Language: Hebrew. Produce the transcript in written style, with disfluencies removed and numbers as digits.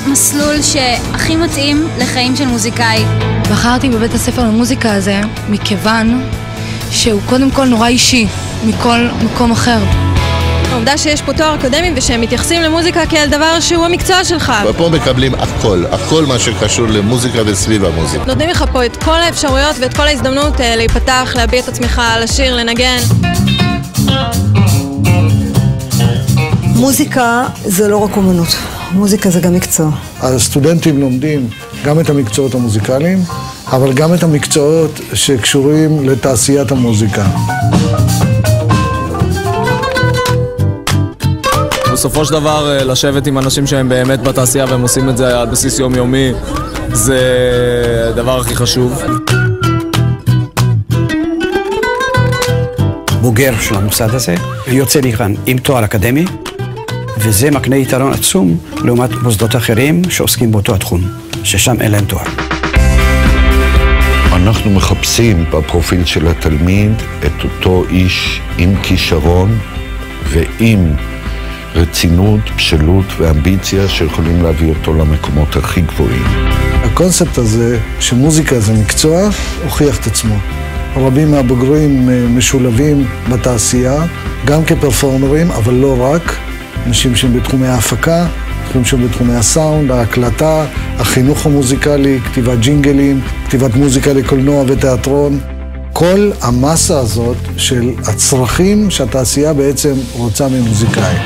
מסלול שהכי מתאים לחיים של מוזיקאי. בחרתי בבית הספר למוזיקה הזה מכיוון שהוא קודם כל נורא אישי מכל מקום אחר. העובדה שיש פה תואר אקדמי ושהם מתייחסים למוזיקה כאל דבר שהוא המקצוע שלך. ופה מקבלים הכל מה שקשור למוזיקה וסביב המוזיקה. נותנים לך פה את כל האפשרויות ואת כל ההזדמנות להיפתח, להביע את עצמך, לשיר, לנגן. מוזיקה זה לא רק אומנות, מוזיקה זה גם מקצוע. הסטודנטים לומדים גם את המקצועות המוזיקליים, אבל גם את המקצועות שקשורים לתעשיית המוזיקה. בסופו של דבר, לשבת עם אנשים שהם באמת בתעשייה והם עושים את זה על בסיס יומיומי, זה הדבר הכי חשוב. בוגר של המוסד הזה, יוצא לכאן עם תואר אקדמי, וזה מקנה יתרון עצום לעומת מוסדות אחרים שעוסקים באותו התחום, ששם אין להם תואר. אנחנו מחפשים בפרופיל של התלמיד את אותו איש עם כישרון ועם רצינות, בשלות ואמביציה שיכולים להביא אותו למקומות הכי גבוהים. הקונספט הזה שמוזיקה זה מקצוע הוכיח את עצמו. רבים מהבוגרים משולבים בתעשייה, גם כפרפורמרים, אבל לא רק. אנשים שהם בתחומי ההפקה, אנשים שהם בתחומי הסאונד, ההקלטה, החינוך המוזיקלי, כתיבת ג'ינגלים, כתיבת מוזיקה לקולנוע ותיאטרון. כל המסה הזאת של הצרכים שהתעשייה בעצם רוצה ממוזיקאים.